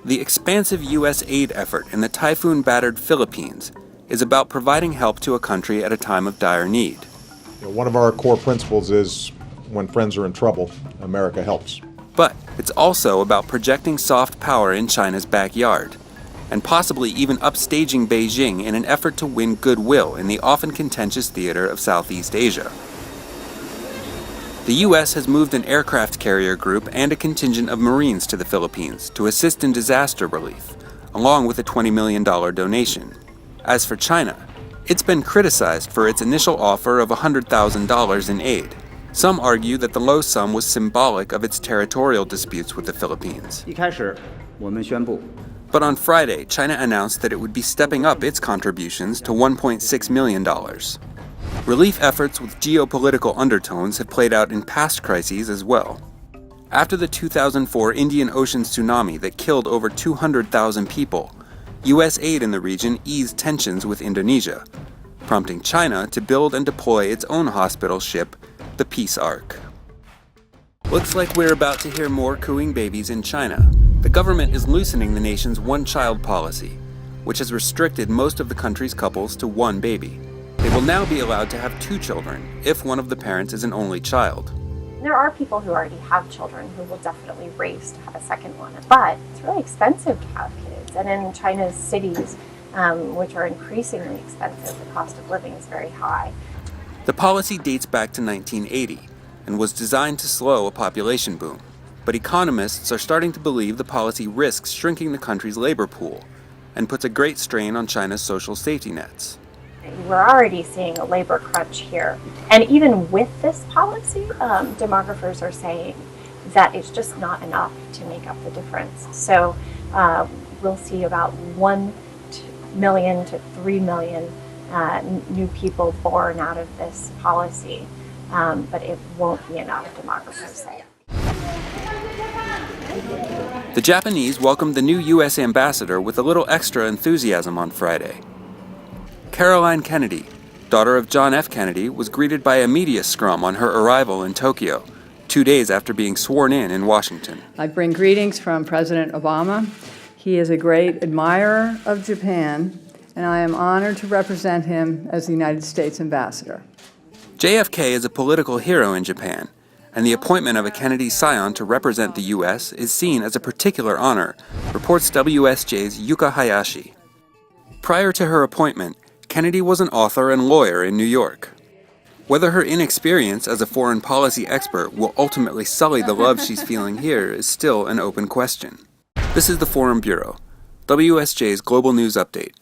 The expansive U.S. aid effort in the typhoon-battered Philippines is about providing help to a country at a time of dire need. One of our core principles is when friends are in trouble, America helps. But it's also about projecting soft power in China's backyard, and possibly even upstaging Beijing in an effort to win goodwill in the often contentious theater of Southeast Asia. The U.S. has moved an aircraft carrier group and a contingent of Marines to the Philippines to assist in disaster relief, along with a $20 million donation. As for China, it's been criticized for its initial offer of $100,000 in aid. Some argue that the low sum was symbolic of its territorial disputes with the Philippines. But on Friday, China announced that it would be stepping up its contributions to $1.6 million. Relief efforts with geopolitical undertones have played out in past crises as well. After the 2004 Indian Ocean tsunami that killed over 200,000 people, U.S. aid in the region eased tensions with Indonesia, prompting China to build and deploy its own hospital ship, the Peace Ark. Looks like we're about to hear more cooing babies in China. The government is loosening the nation's one-child policy, which has restricted most of the country's couples to one baby. They will now be allowed to have 2 children if one of the parents is an only child. There are people who already have children who will definitely race to have a second one, but it's really expensive to have kids. And in China's cities, which are increasingly expensive, the cost of living is very high. The policy dates back to 1980 and was designed to slow a population boom. But economists are starting to believe the policy risks shrinking the country's labor pool and puts a great strain on China's social safety nets. We're already seeing a labor crunch here. And even with this policy, demographers are saying that it's just not enough to make up the difference. So we'll see about 1 million to 3 million new people born out of this policy. But it won't be enough, demographers say. The Japanese welcomed the new U.S. ambassador with a little extra enthusiasm on Friday. Caroline Kennedy, daughter of John F. Kennedy, was greeted by a media scrum on her arrival in Tokyo, 2 days after being sworn in Washington. I bring greetings from President Obama. He is a great admirer of Japan, and I am honored to represent him as the United States ambassador. JFK is a political hero in Japan, and the appointment of a Kennedy scion to represent the U.S. is seen as a particular honor, reports WSJ's Yuka Hayashi. Prior to her appointment, Kennedy was an author and lawyer in New York. Whether her inexperience as a foreign policy expert will ultimately sully the love she's feeling here is still an open question. This is the Forum Bureau, WSJ's Global News Update.